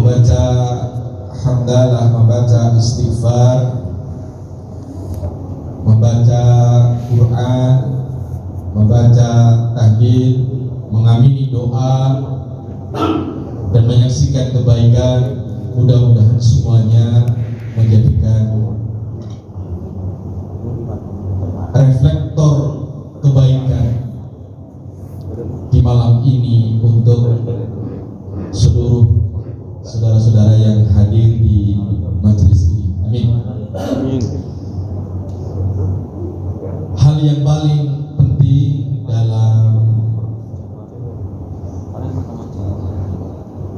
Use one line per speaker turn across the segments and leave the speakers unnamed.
membaca hamdalah, membaca istighfar, membaca Quran, membaca tahlil, mengamini doa, dan menyaksikan kebaikan. Mudah-mudahan semuanya menjadikan reflektor kebaikan di malam ini untuk seluruh saudara-saudara yang hadir di majelis ini. Amin.
Amin.
Hal yang paling penting dalam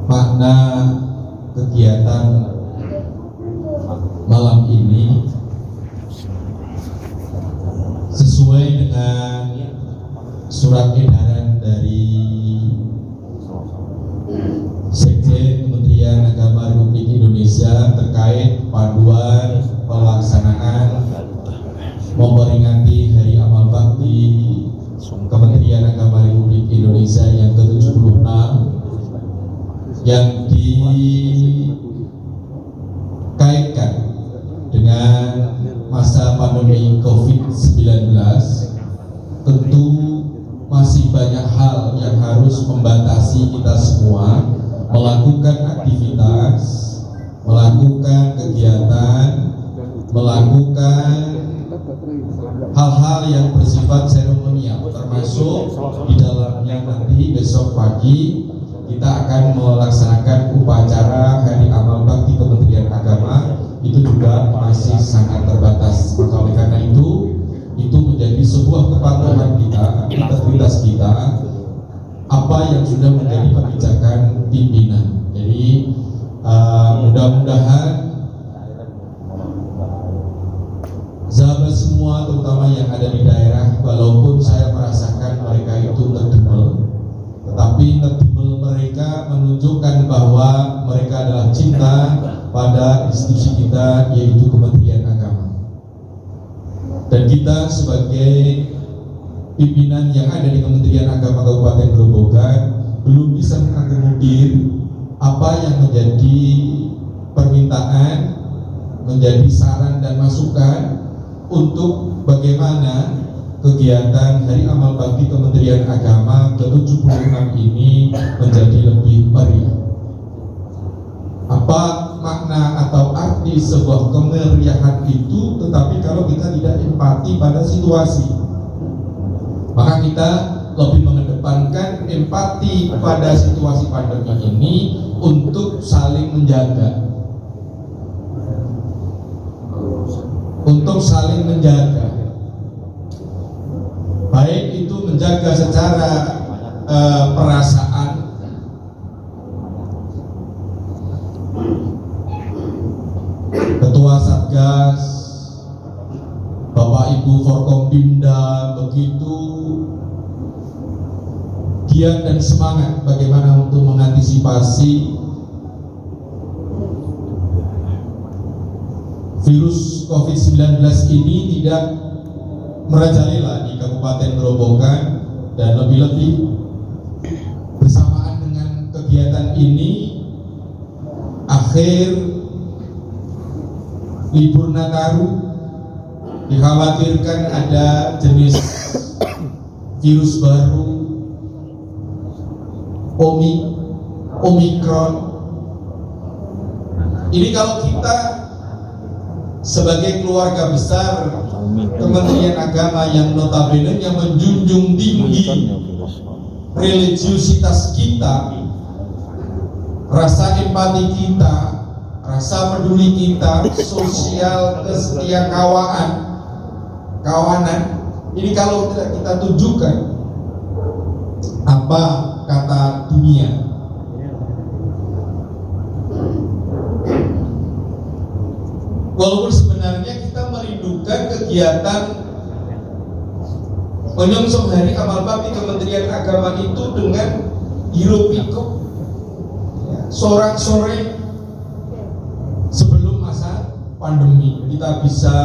makna kegiatan malam ini sesuai dengan surat edaran dari Sekjen Kementerian Agama Republik Indonesia terkait panduan pelaksanaan memperingati Hari Amal Bakti Kementerian Agama Republik Indonesia yang ke-76 yang dikaitkan dengan masa pandemi COVID-19. Tentu masih banyak hal yang harus membatasi kita semua melakukan aktivitas, melakukan kegiatan, melakukan hal-hal yang bersifat seremonial, termasuk di dalamnya nanti besok pagi kita akan melaksanakan upacara Hari Amal Bakti Kementerian Agama. Itu juga masih sangat terbatas. Maka oleh karena itu menjadi sebuah kepatuhan kita, integritas kita, apa yang sudah menjadi kebijakan pimpinan. Jadi mudah-mudahan sahabat semua, terutama yang ada di daerah, walaupun saya merasakan mereka itu ngedumel, tetapi ngedumel mereka menunjukkan bahwa mereka adalah cinta pada institusi kita, yaitu Kementerian Agama. Dan kita sebagai pimpinan yang ada di Kementerian Agama Kabupaten Grobogan belum bisa mengakomodir apa yang menjadi permintaan, menjadi saran dan masukan untuk bagaimana kegiatan Hari Amal Bakti Kementerian Agama ke-76 ini menjadi lebih meriah. Apa makna atau arti sebuah kemeriahan itu, tetapi kalau kita tidak empati pada situasi, maka kita lebih mengedepankan empati pada situasi pandemi ini untuk saling menjaga, baik itu menjaga secara perasaan, Ketua Satgas, Bapak Ibu Forkompimda begitu giat dan semangat bagaimana untuk mengantisipasi virus COVID-19 ini tidak merajalela di Kabupaten Grobogan. Dan lebih-lebih bersamaan dengan kegiatan ini, akhir libur Nataru, dikhawatirkan ada jenis virus baru Omikron. Ini kalau kita sebagai keluarga besar Kementerian Agama yang notabene yang menjunjung tinggi religiusitas kita, rasa empati kita, rasa peduli kita, sosial kawanan, ini kalau tidak kita tunjukkan, apa kata dunia? Walaupun sebenarnya kita merindukan kegiatan menyongsong Hari Amal Bakti Kementerian Agama itu dengan hiruk pikuk sorak-sorai sebelum masa pandemi. Kita bisa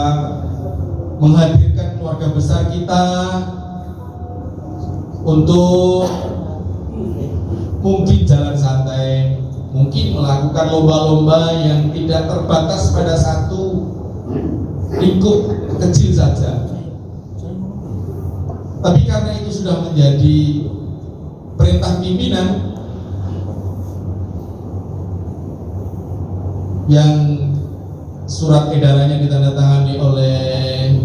menghadirkan keluarga besar kita untuk mungkin jalan santai, mungkin melakukan lomba-lomba yang tidak terbatas pada satu lingkup kecil saja. Tapi karena itu sudah menjadi perintah pimpinan yang surat edarannya ditandatangani oleh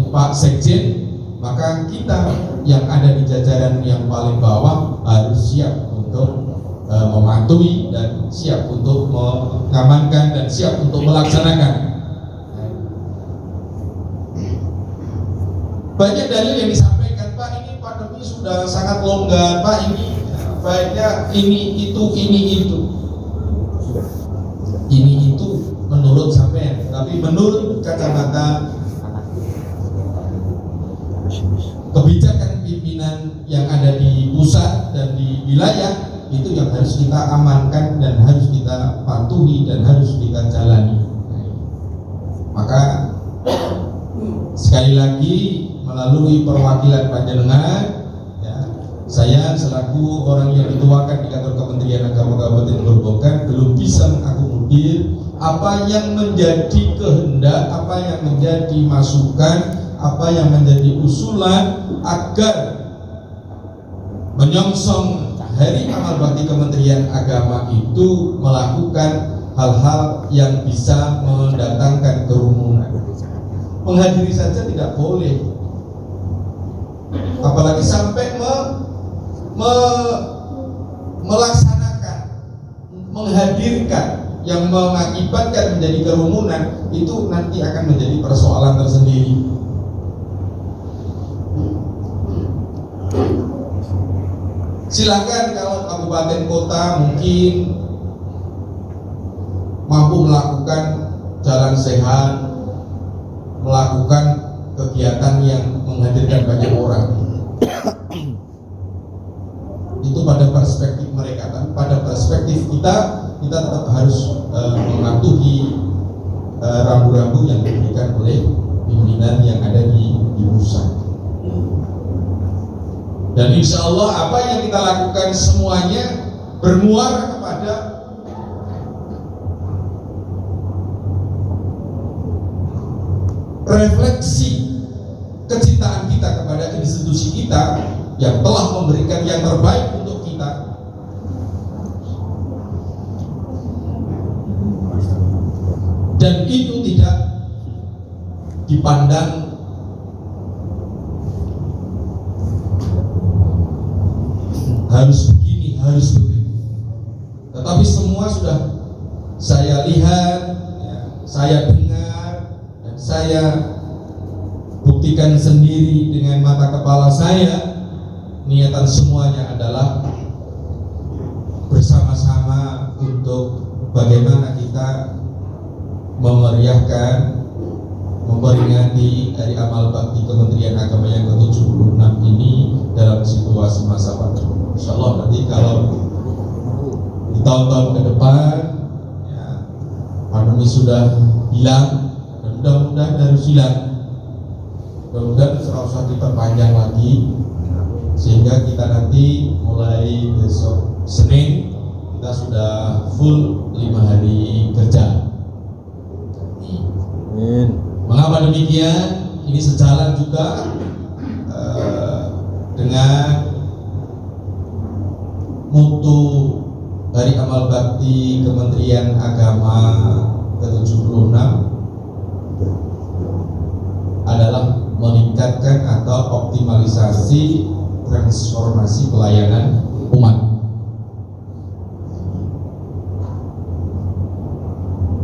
Pak Sekjen, maka kita yang ada di jajaran yang paling bawah harus siap untuk mematuhi dan siap untuk mengamankan dan siap untuk melaksanakan. Banyak dalil yang disampaikan, Pak, ini pandemi sudah sangat longgar, Pak, ini baiknya ini itu menurut sampean, tapi menurut kacamata kebijakan pimpinan yang ada di pusat dan di wilayah, itu yang harus kita amankan dan harus kita patuhi dan harus kita jalani. Maka sekali lagi melalui perwakilan panjenengan, ya, saya selaku orang yang dituakan di kantor Kementerian Agama Kabupaten Grobogan belum bisa mengakomodir apa yang menjadi kehendak, apa yang menjadi masukan, apa yang menjadi usulan agar menyongsong Hari Amal Bakti Kementerian Agama itu melakukan hal-hal yang bisa mendatangkan kerumunan. Menghadiri saja tidak boleh, apalagi sampai melaksanakan, menghadirkan yang mengakibatkan menjadi kerumunan, itu nanti akan menjadi persoalan tersendiri. Silakan kalau kabupaten kota mungkin mampu melakukan jalan sehat, melakukan kegiatan yang menghadirkan banyak orang. Itu pada perspektif mereka, tapi pada perspektif kita tetap harus mematuhi rambu-rambu yang diberikan oleh pimpinan yang ada di pusat. Dan insya Allah apa yang kita lakukan semuanya bermuara kepada refleksi kecintaan kita kepada institusi kita yang telah memberikan yang terbaik untuk kita. Dan itu tidak dipandang harus begini, harus begitu. Tetapi semua sudah saya lihat, ya, saya dengar, dan saya buktikan sendiri dengan mata kepala saya. Niatan semuanya adalah bersama-sama untuk bagaimana kita memeriahkan, memperingati Hari Amal Bakti Kementerian Agama yang ke-76 ini dalam situasi masa pandemi. Insya Allah nanti kalau di tahun-tahun ke depan, ya, pandemi sudah hilang, dan mudah-mudahan harus hilang. Mudah-mudahan serasa diperpanjang lagi, sehingga kita nanti mulai besok Senin kita sudah full 5 hari kerja. Mengapa demikian? Ini sejalan juga dengan mutu Hari Amal Bakti Kementerian Agama ke-76 adalah meningkatkan atau optimalisasi transformasi pelayanan umat.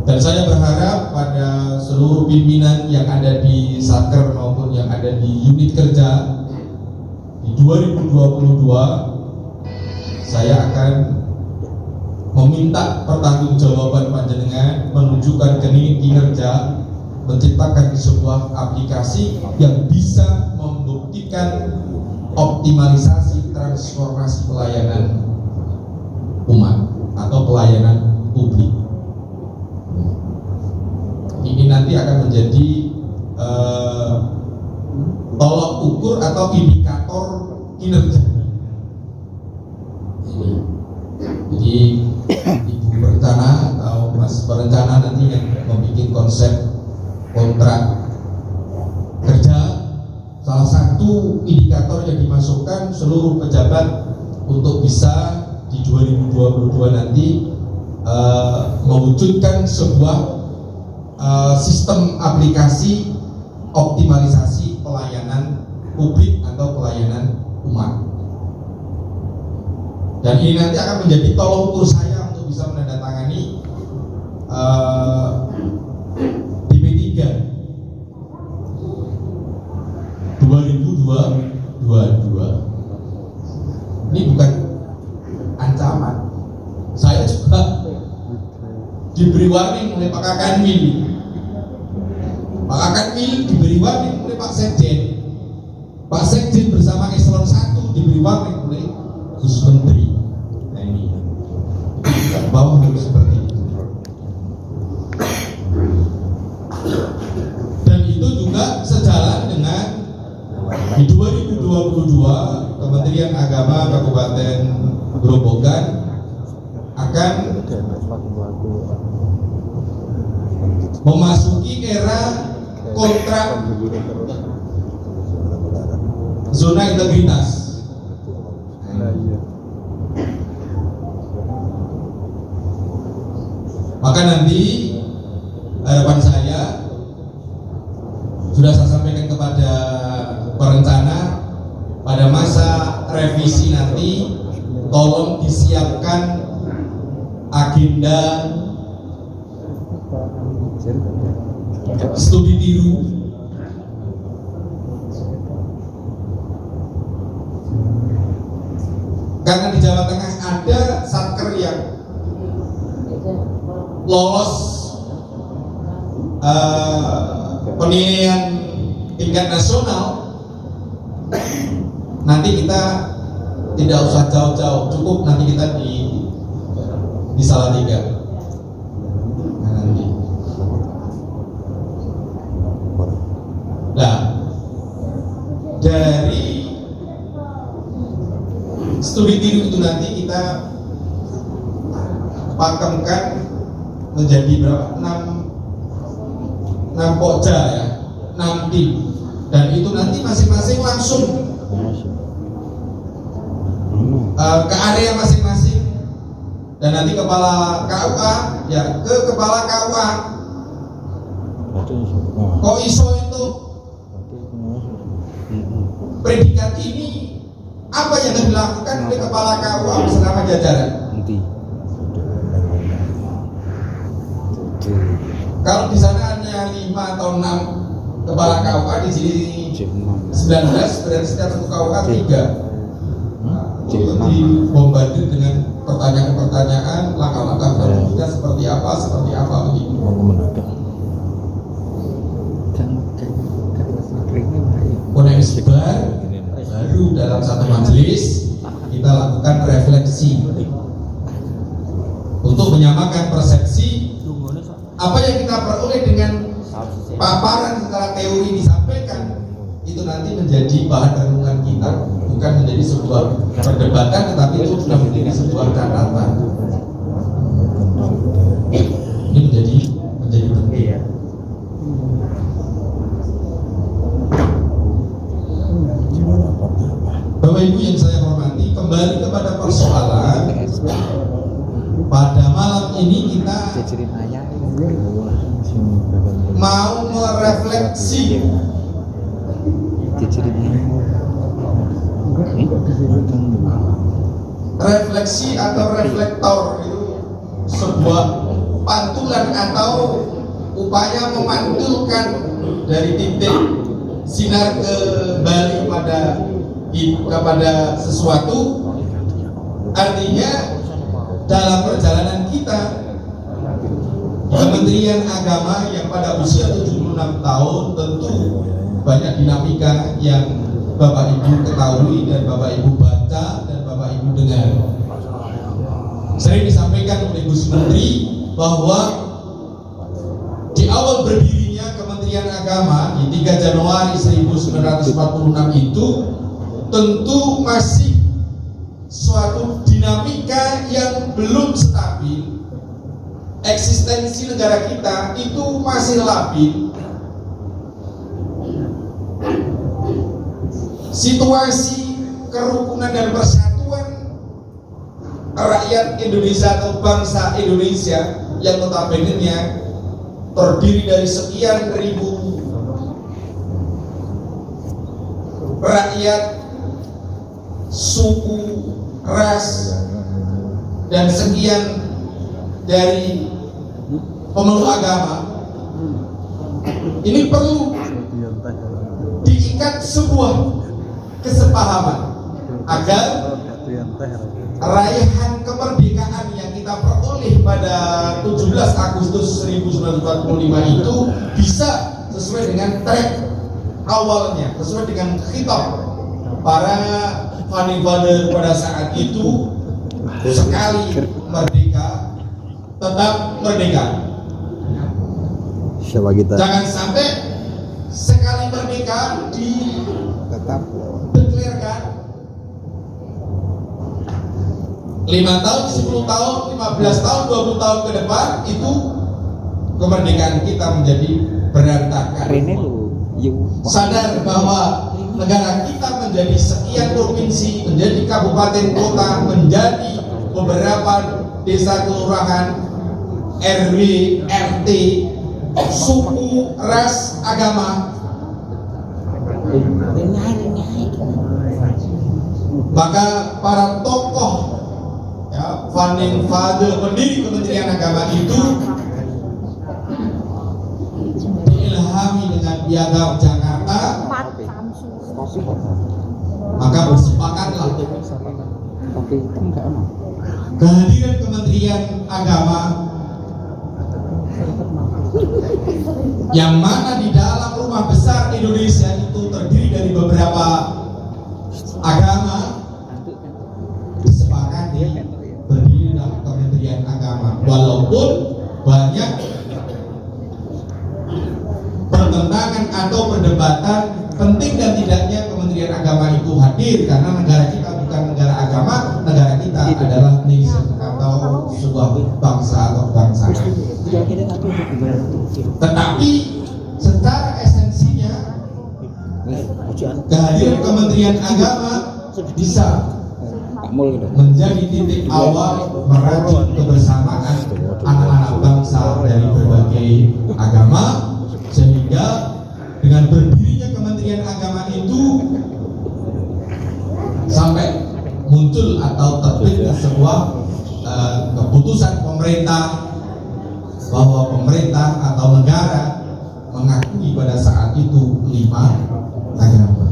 Dan saya berharap pada seluruh pimpinan yang ada di Satker maupun yang ada di unit kerja di 2022, saya akan meminta pertanggungjawaban panjenengan menunjukkan kinerja, menciptakan sebuah aplikasi yang bisa membuktikan optimalisasi transformasi pelayanan umat atau pelayanan publik. Ini nanti akan menjadi tolok ukur atau indikator kinerja. Jadi Ibu Perencana berencana nanti yang membuat konsep kontrak kerja. Salah satu indikator yang dimasukkan seluruh pejabat untuk bisa di 2022 nanti mewujudkan sebuah sistem aplikasi optimalisasi pelayanan publik atau pelayanan umat. Dan ini nanti akan menjadi tolok ukur saya untuk bisa menandatangani DP3 2022. Ini bukan ancaman. Saya juga diberi warning oleh Pak Kakanwil. Pak Kakanwil diberi warning oleh Pak Sekjen. Pak Sekjen bersama Eselon 1 diberi warning oleh Gus Menteri. Nah ini bawah harus seperti itu. Dan itu juga sejalan dengan di 2022 Kementerian Agama Kabupaten Grobogan akan memasuki era kontrak zona integritas. Maka nanti harapan saya sudah saya sampaikan kepada perencana pada masa revisi nanti tolong disiapkan agenda studi tiru karena di Jawa Tengah ada satker yang lolos penilaian tingkat nasional. Nanti kita tidak usah jauh-jauh, cukup nanti kita di Salatiga. Nah, nanti. Nah, dari studi tiru itu nanti kita pakemkan menjadi berapa? 6 pokja ya, 6 tim. Dan itu nanti masing-masing langsung ke area masing-masing. Dan nanti kepala KUA ya ke kepala KUA. Kok iso itu predikat ini apa yang dilakukan oleh kepala KUA bersama jajaran? Kalau di sana hanya 5 atau 6 kepala KUA, di sini 19, berarti setiap satu KUA 3. Untuk dibombardir dengan pertanyaan-pertanyaan, langkah-langkah berikutnya seperti apa begitu. Kemudian sebar baru dalam satu majelis kita lakukan refleksi untuk menyamakan persepsi apa yang kita peroleh dengan paparan secara teori disampaikan itu nanti menjadi bahan renungan kita, bukan menjadi sebuah perdebatan, tetapi itu sudah menjadi sebuah catatan. Ini menjadi penting ya. Bapak Ibu yang saya hormati, kembali kepada persoalan pada malam ini kita mau merefleksi refleksi atau reflektor itu sebuah pantulan atau upaya memantulkan dari titik sinar kembali kepada sesuatu. Artinya dalam perjalanan kita Kementerian Agama yang pada usia 76 tahun tentu banyak dinamika yang Bapak Ibu ketahui dan Bapak Ibu baca dan Bapak Ibu dengar. Sering disampaikan oleh Gus Menteri bahwa di awal berdirinya Kementerian Agama di 3 Januari 1946 itu tentu masih suatu dinamika yang belum stabil, eksistensi negara kita itu masih labil. Situasi kerukunan dan persatuan rakyat Indonesia atau bangsa Indonesia yang notabene-nya terdiri dari sekian ribu rakyat, suku, ras, dan sekian dari pemeluk agama, ini perlu diikat sebuah kesepahaman agar raihan kemerdekaan yang kita peroleh pada 17 Agustus 1945 itu bisa sesuai dengan track awalnya, sesuai dengan khitab para founding father pada saat itu. Sekali merdeka, tetap merdeka. Jangan sampai sekali merdeka tetap deklarasikan 5 tahun, 10 tahun, 15 tahun, 20 tahun ke depan itu kemerdekaan kita menjadi berantakan. Sadar bahwa negara kita menjadi sekian provinsi, menjadi kabupaten kota, menjadi beberapa desa kelurahan, RW, RT, suku, ras, agama. Maka para tokoh, ya, founding father, pendiri Kementerian Agama itu diilhami dengan Piagam Jakarta, maka bersepakatlah kehadiran Kementerian Agama yang mana di dalam rumah besar Indonesia itu terdiri dari beberapa agama, disepakati berdiri dalam Kementerian Agama, walaupun banyak pertentangan atau perdebatan penting dan tidaknya Kementerian Agama itu hadir, karena negara kita bukan negara agama, negara kita adalah nation atau sebuah bangsa atau bangsa. Tetapi secara esensinya kehadiran Kementerian Agama bisa menjadi titik awal merajut kebersamaan anak-anak bangsa dari berbagai agama, sehingga dengan berdirinya Kementerian Agama itu sampai muncul atau terbit sebuah keputusan pemerintah bahwa pemerintah atau negara mengakui pada saat itu 5 agama.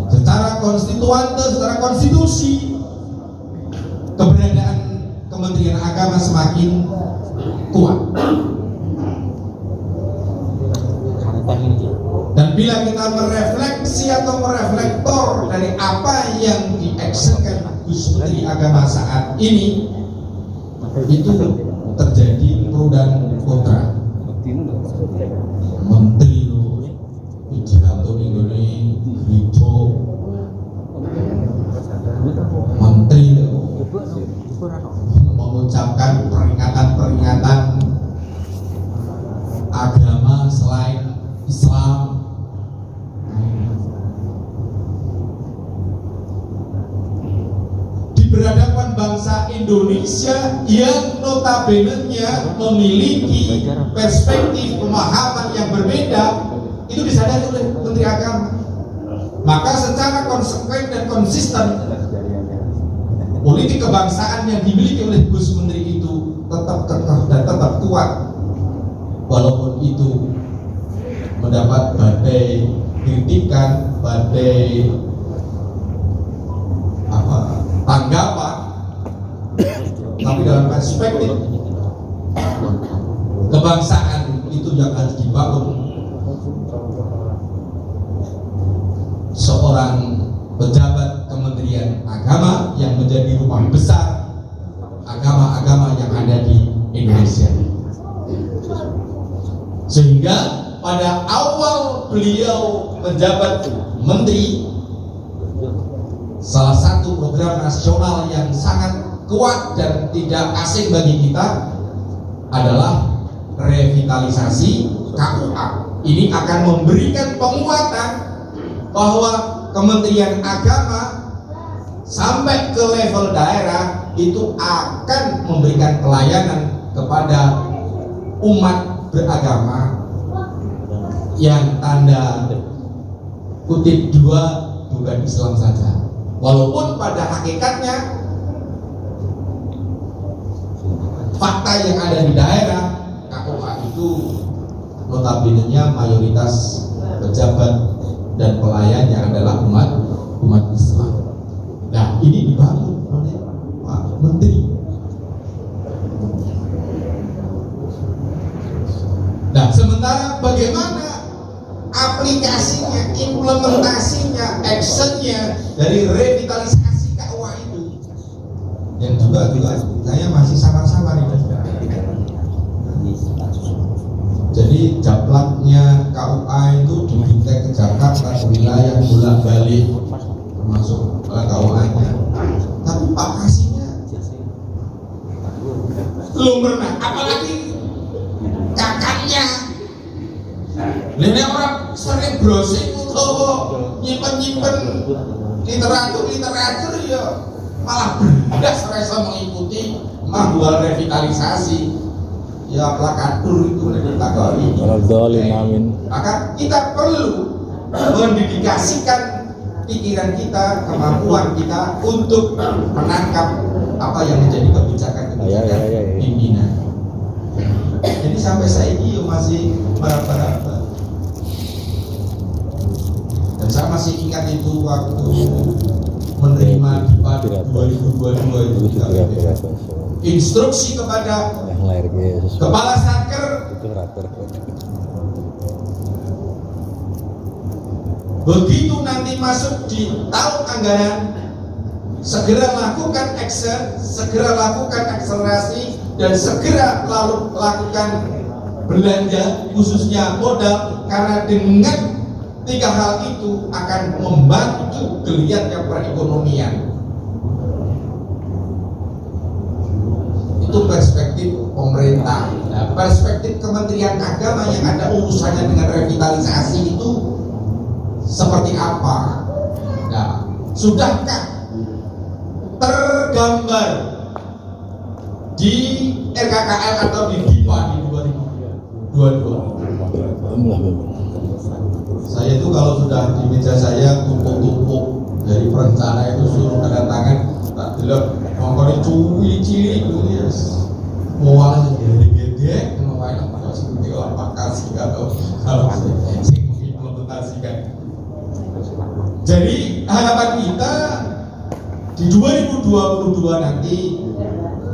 Secara konstituante, secara konstitusi, keberadaan Kementerian Agama semakin kuat. Dan bila kita merefleksi atau mereflektor dari apa yang diactionkan Gus Menteri Agama saat ini, itu terjadi pro dan kontra. Menteri Wijilanto ini hijau, menteri mengucapkan peringatan agama selain Islam. Di berhadapan bangsa Indonesia yang notabene-nya memiliki perspektif pemahaman yang berbeda, itu disadari oleh Menteri Agama. Maka secara konsekuen dan konsisten, politik kebangsaan yang dimiliki oleh Gus Menteri itu tetap kekeh dan tetap kuat, walaupun itu mendapat badai kritikan, badai tanggapan, tapi dalam perspektif kebangsaan itu yang harus dibangun. Seorang pejabat Kementerian Agama yang menjadi rumah besar agama-agama yang ada di Indonesia, sehingga pada awal beliau menjabat menteri, salah satu program nasional yang sangat kuat dan tidak asing bagi kita adalah revitalisasi KUA. Ini akan memberikan penguatan bahwa Kementerian Agama sampai ke level daerah itu akan memberikan pelayanan kepada umat beragama yang tanda kutip dua bukan Islam saja. Walaupun pada hakikatnya fakta yang ada di daerah KUA itu notabene-nya mayoritas pejabat dan pelayannya adalah umat Islam. Nah, ini dibangun oleh Pak Menteri. Nah, sementara bagaimana aplikasinya, implementasinya, actionnya dari revitalisasi KUA itu, yang juga saya masih samar-samar ini. Jadi japlaknya KUA itu dibintek ke Jakarta, ke wilayah bolak-balik, termasuk KUA-nya. Tapi Pak Kasihnya belum pernah, apalagi kakaknya. Ini orang sering browsing atau nyimpen literatur ya malah beras rasa mengikuti manual revitalisasi ya plakatur itu ditakoni. Maka kita perlu mendedikasikan pikiran kita, kemampuan kita untuk menangkap apa yang menjadi kebijakan-kebijakan pimpinan. Jadi sampai saya ini masih meraba-raba. Dan saya masih ingat itu waktu menerima DIPA 2022 itu instruksi kepada Kepala Satker begitu nanti masuk di tahun anggaran segera lakukan action, segera lakukan akselerasi dan segera lakukan belanja khususnya modal, karena dengan tiga hal itu akan membantu geliatnya perekonomian. Itu perspektif pemerintah. Nah, perspektif Kementerian Agama yang ada urusannya dengan revitalisasi itu seperti apa? Nah, sudahkah tergambar di RKKL atau di DIPA di 2022? Saya itu kalau sudah di meja saya tumpuk-tumpuk dari perencana itu suruh tanda tangan, tak delok ngongkoni cili-cili gitu ya. Mual gede-gede ngapain apa seperti apa kasih kalau sing mengimplementasikan. Jadi harapan kita di 2022 nanti,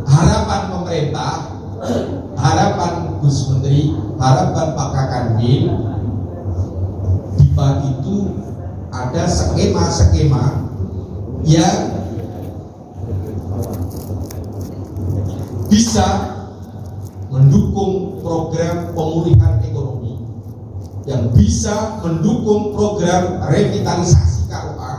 harapan pemerintah, harapan Gus Menteri, harapan Pak Kakanwil, DIPA itu ada skema-skema yang bisa mendukung program pemulihan ekonomi, yang bisa mendukung program revitalisasi KUA,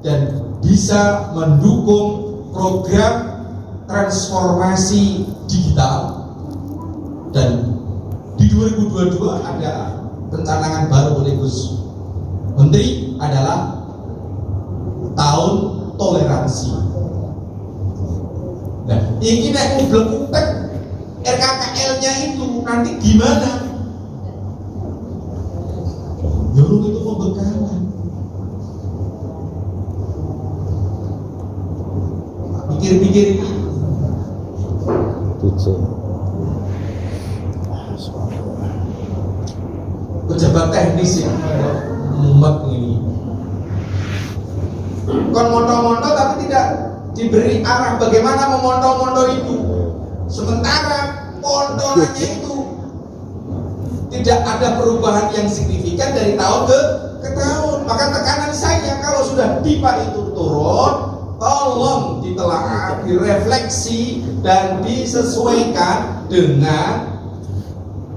dan bisa mendukung program transformasi digital. Dan di 2022 ada pencanangan baru oleh Gus Menteri adalah tahun toleransi. Nah, ini nek ublek-ublek RKKL-nya itu nanti gimana? Nyuruh itu pembekalan. Pikir-pikir ini. Pejabat teknis yang mumet ini. Kon mondo-mondo tapi tidak diberi arah bagaimana memondo-mondo itu. Sementara pondonannya itu tidak ada perubahan yang signifikan dari tahun ke tahun. Maka tekanan saya kalau sudah DIPA itu turun, tolong ditelaah, direfleksi dan disesuaikan dengan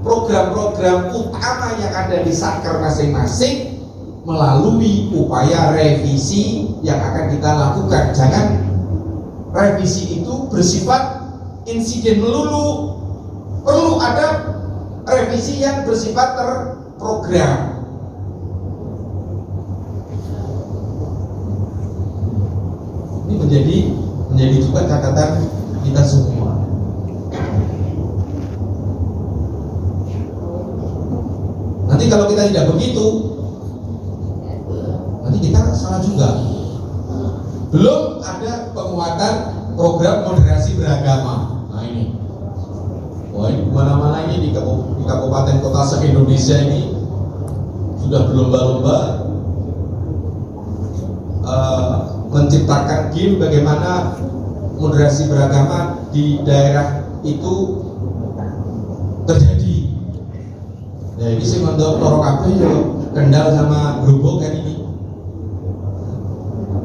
program-program utama yang ada di satker masing-masing melalui upaya revisi yang akan kita lakukan. Jangan revisi itu bersifat insiden melulu, perlu ada revisi yang bersifat terprogram. Ini menjadi juga catatan kita semua. Nanti kalau kita tidak begitu, nanti kita salah juga. Belum ada penguatan program moderasi beragama. Nah ini, wah ini mana-mana ini di kabupaten kota se-Indonesia ini sudah berlomba-lomba menciptakan game bagaimana moderasi beragama di daerah itu terjadi. Nah ini sih untuk Toro Kabeh Kendal sama Grobogan ini.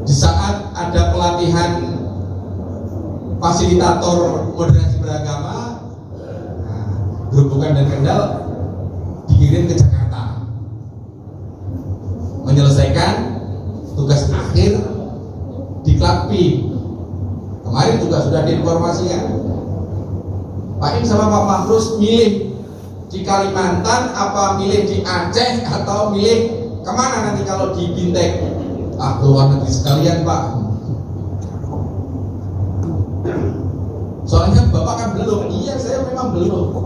Di saat ada pelatihan fasilitator moderasi beragama, Grobogan dan Kendal dikirim ke Jakarta menyelesaikan tugas akhir di Klakpi. Kemarin juga sudah diinformasikan, Pak Im sama Pak Mahrus milih di Kalimantan apa milih di Aceh atau milih kemana nanti kalau di Bintek? Ke luar negeri sekalian Pak. Soalnya Bapak kan belum. Iya saya memang belum.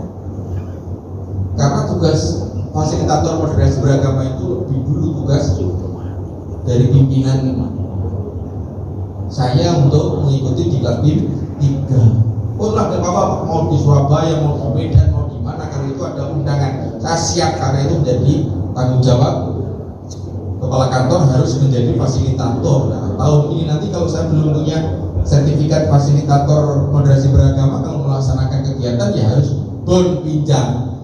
Karena tugas fasilitator moderasi beragama itu lebih dulu tugas dari pimpinan saya untuk mengikuti di Kaltim 3. Oh lah apa mau di Surabaya, mau di Medan, mau di mana, karena itu ada undangan. Saya siap karena itu menjadi tanggung jawab kepala kantor harus menjadi fasilitator. Nah, tahun ini nanti kalau saya belum punya sertifikat fasilitator moderasi beragama, kalau melaksanakan kegiatan ya harus bon pinjam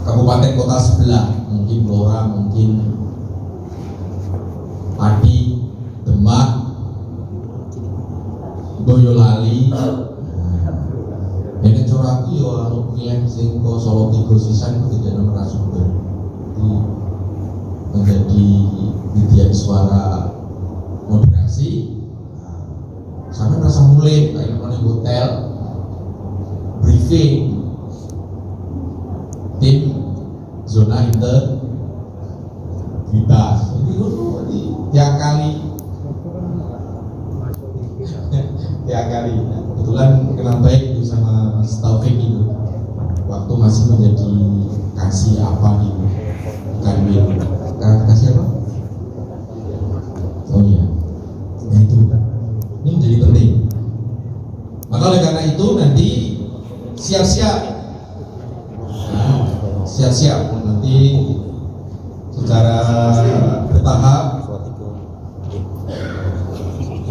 kabupaten kota sebelah, mungkin Blora, mungkin Padi, Demak, Boyolali. Ini coraku ya anu yang sing ko Solo 3 sisan tidak narasumber. Menjadi media suara moderasi. Sampai rasa mulai kayak mana hotel briefing tim zona integritas. Jadi tiap kali kebetulan kenal baik itu sama Mas Taufik itu waktu masih menjadi kasih apa di Kanwil, kasih apa? Oh iya, nah itu ini menjadi penting. Maka oleh karena itu nanti siap-siap nanti secara bertahap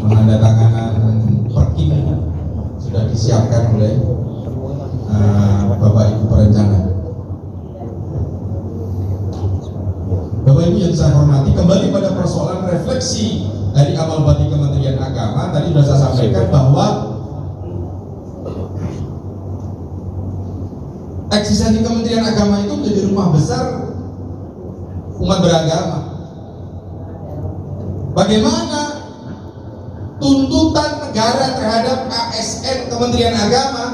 penandatanganan perkim sudah disiapkan oleh Bapak Ibu perencana. Bapak Ibu yang saya hormati, kembali pada persoalan refleksi dari amal bati Kementerian Agama. Tadi sudah saya sampaikan bahwa eksistensi Kementerian Agama itu menjadi rumah besar umat beragama. Bagaimana tuntutan negara terhadap ASN Kementerian Agama?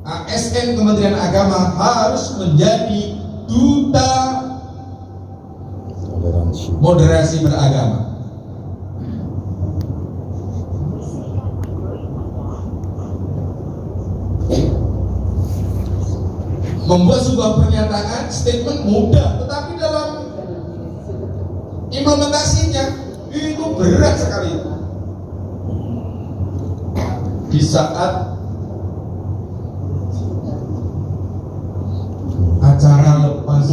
ASN Kementerian Agama harus menjadi duta moderasi beragama. Membuat sebuah pernyataan, statement mudah, tetapi dalam implementasinya itu berat sekali. Di saat acara lepas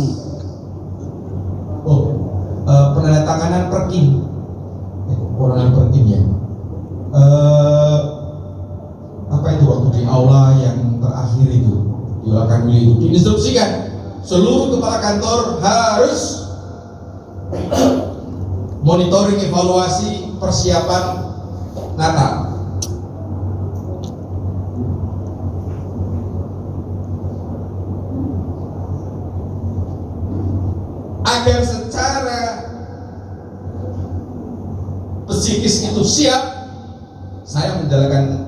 penandatanganan perkim, ya. Apa itu waktu di aula yang terakhir itu dilakukan itu diinstruksikan seluruh kepala kantor harus monitoring evaluasi persiapan Natal. Agar secara psikis itu siap, saya menjalankan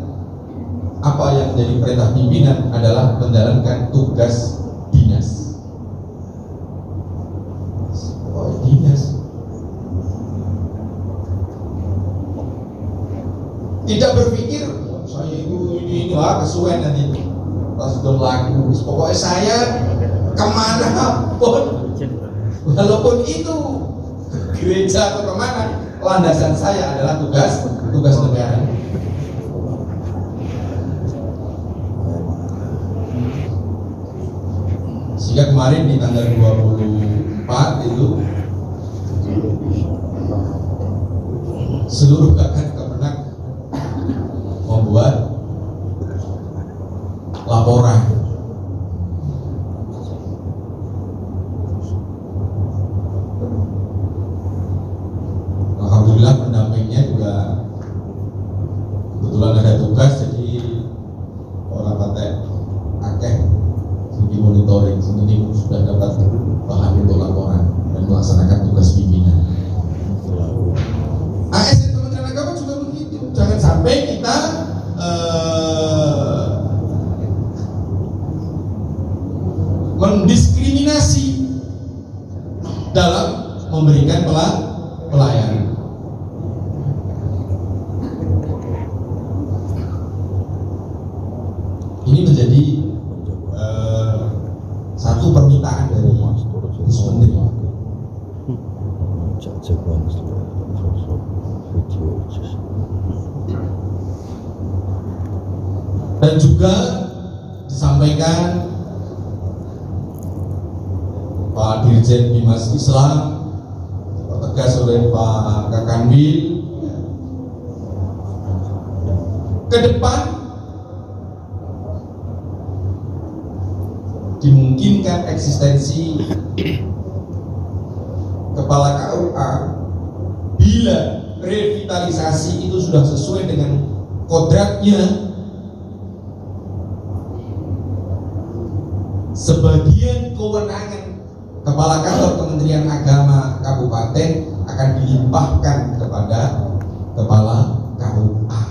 apa yang menjadi perintah pimpinan adalah menjalankan tugas dinas. Oh, dinas. Tidak berpikir saya ini kesuwen nanti pas sudah laku. Pokoknya saya kemana pun, walaupun itu gereja atau kemana, landasan saya adalah tugas negara. Sehingga kemarin di tanggal 24 itu seluruh kakak Kemenak membuat laporan. Alhamdulillah pendampingnya juga kebetulan ada tugas, jadi orang pakai akeh di monitoring, ini sudah dapat bahan untuk laporan dan melaksanakan tugas pimpinan. ASN Kementerian Agama juga begitu. Jangan sampai kita mendiskriminasi dalam memberikan pelayanan. Ini menjadi satu permintaan dari Gus Menteri. Dan juga disampaikan Pak Dirjen Bimas Islam, dipertegas oleh Pak Kakanwil, ke depan dimungkinkan eksistensi kepala KUA bila revitalisasi itu sudah sesuai dengan kodratnya. Sebagian kewenangan kepala kantor Kementerian Agama Kabupaten akan dilimpahkan kepada kepala KUA.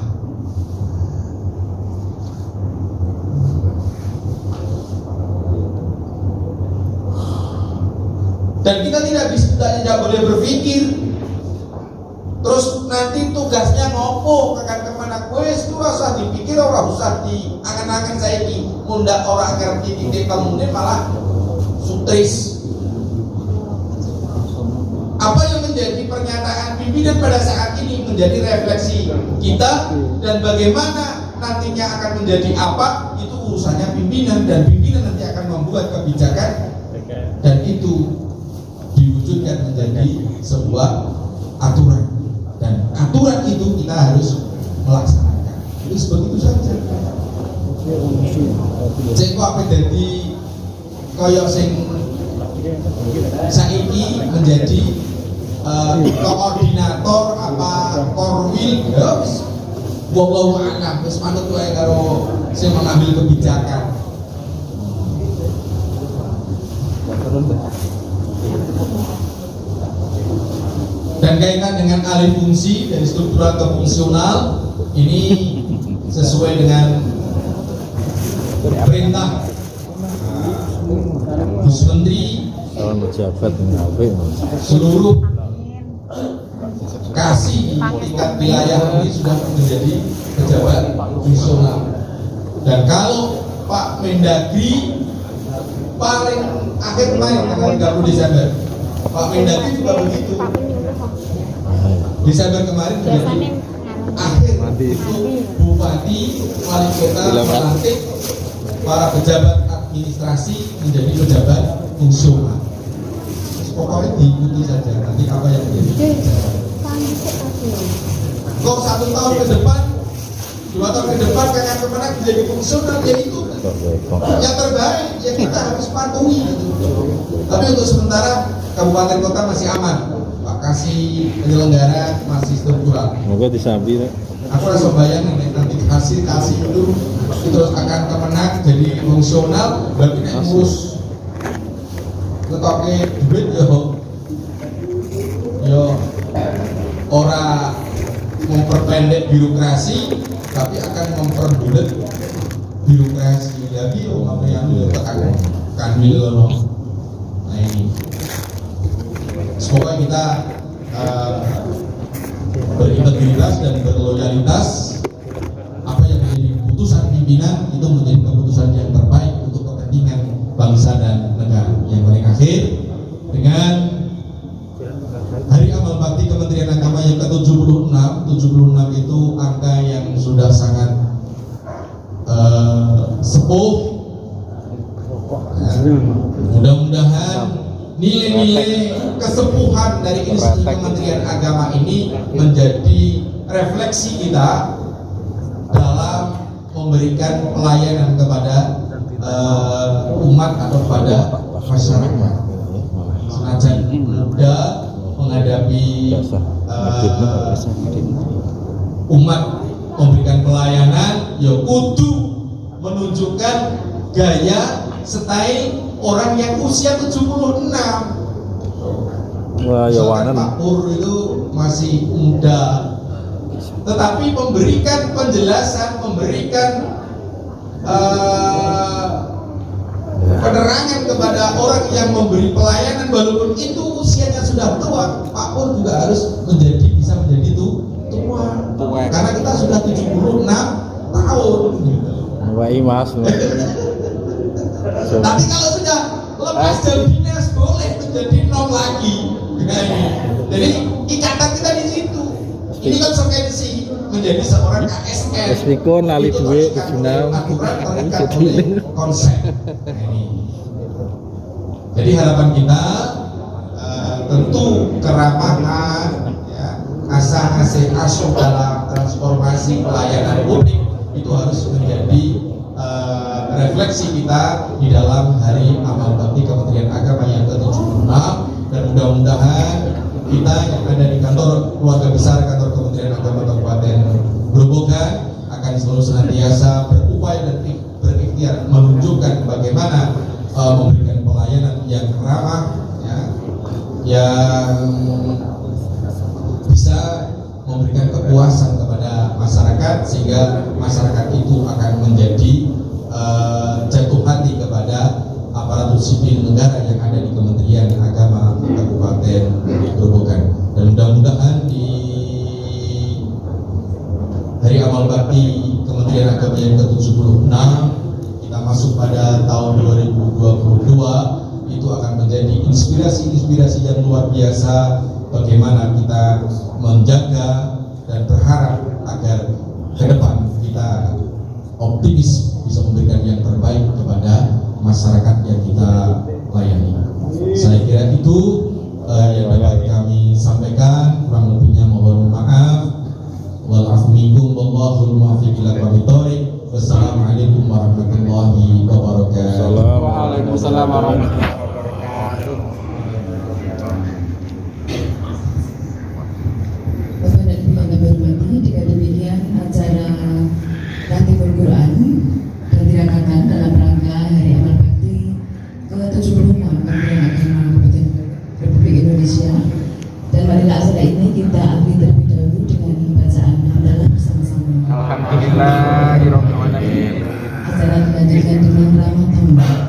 Dan kita tidak boleh berpikir terus nanti tugasnya ngopo akan kemana. Wes itu rasa dipikir, orang usah diangan-angan saya di mundak orang ngerti titik kemudian malah sutris. Apa yang menjadi pernyataan pimpinan pada saat ini menjadi refleksi kita, dan bagaimana nantinya akan menjadi apa itu urusannya pimpinan, dan pimpinan nanti akan membuat kebijakan dan itu diwujudkan menjadi sebuah aturan, dan aturan itu kita harus melaksanakan. Itu begitu saja. Cek kok apa jadi koyok sing saiki menjadi koordinator apa korwil, ya wis wallahu a'lam, wis manut wae karo sing mengambil kebijakan. Dan kaitan dengan alih fungsi dari struktural ke fungsional ini sesuai dengan perintah Gus Menteri. Seluruh kasih tingkat wilayah ini sudah menjadi pejabat fungsional. Dan kalau Pak Mendagri paling akhir kemarin tanggal 30 Desember, Pak Mendagri juga begitu. Desember kemarin menjadi akhir itu Bupati Wali Kota melantik para pejabat administrasi menjadi pejabat fungsional. Pokoknya diikuti saja nanti apa yang menjadi. Kok 1 tahun ke depan, 2 tahun ke depan kakak Kemenak menjadi fungsional, ya itu yang terbaik, ya kita harus patuhi gitu. Tapi untuk sementara kabupaten kota masih aman. Pak kasih penyelenggara masih struktural.
Moga disambi.
Aku rasa bayangin nanti kasih itu terus akan Kemenak jadi fungsional, berarti nek ngurus ketoknya duit ya yo ora memperpendek birokrasi tapi akan memperbulet birokrasi. Jadi apa yang tekan kanwil loh. Nah ini semoga kita berintegritas dan berloyalitas. Apa yang menjadi keputusan pimpinan itu menjadi keputusan yang terbaik untuk kepentingan bangsa dan negara. Yang paling akhir, dengan Hari Amal Bakti Kementerian Agama yang ke-76, 76 itu angka yang sudah sangat sepuh. Mudah-mudahan nilai-nilai kesepuhan dari institusi Kementerian Agama ini menjadi refleksi kita dalam memberikan pelayanan kepada umat atau pada masyarakat. Senajan mudah menghadapi umat memberikan pelayanan, ya kudu menunjukkan gaya style orang yang usia 76.
Wah, ya wanan.
Pak Pur itu masih muda, tetapi memberikan penjelasan, memberikan penerangan kepada orang yang memberi pelayanan walaupun itu usianya sudah tua. Pak Pur juga harus bisa menjadi tua. Karena kita sudah 76 tahun gitu.
Wah, Mas.
Tapi kalau sudah lepas dari dinas boleh menjadi 0 lagi. Jadi ikatan kita di situ. Ini konsekuensi menjadi seorang KSN.
Meskipun lali duit kejunang
konsep. Jadi harapan kita tentu keramahan, ya, asah-asih asuh dalam transformasi pelayanan publik itu harus menjadi refleksi kita di dalam Hari Amal Bakti Kementerian Agama yang ke-76, dan mudah-mudahan kita yang ada di kantor keluarga besar kantor Kementerian Agama Kabupaten Grobogan akan selalu senantiasa berupaya dan berikhtiar menunjukkan bagaimana memberikan pelayanan yang ramah, ya, yang bisa memberikan kepuasan kepada masyarakat sehingga masyarakat itu akan menjadi jatuh hati kepada aparatur sipil negara yang ada di Kementerian Agama Kabupaten Grobogan. Dan mudah-mudahan di Hari Amal Bakti Kementerian Agama yang ke-76 kita masuk pada tahun 2022 itu akan menjadi inspirasi yang luar biasa bagaimana kita menjaga dan berharap agar ke depan kita optimis bisa memberikan yang terbaik kepada masyarakat yang kita layani. Saya kira itu yang dapat kami sampaikan. Kurang lebihnya mohon maaf. Wal afu minkum wallahul muwaffiq ila aqwamit thoriq. Wassalamualaikum warahmatullahi wabarakatuh.
Waalaikumsalam warahmatullahi wabarakatuh.
Bapak dan Ibu yang kami hormati, dengan demikian acara Ratibul Quran dan diadakan dalam rangka Hari Amal Bakti ke-76 Kementerian Agama Kabupaten Republik Indonesia. Dan marilah acara ini kita akhiri terlebih dahulu dengan bacaan hamdalah bersama-sama.
Alhamdulillahirobbilalamin.
Acara dilanjutkan dengan ramah tambahan.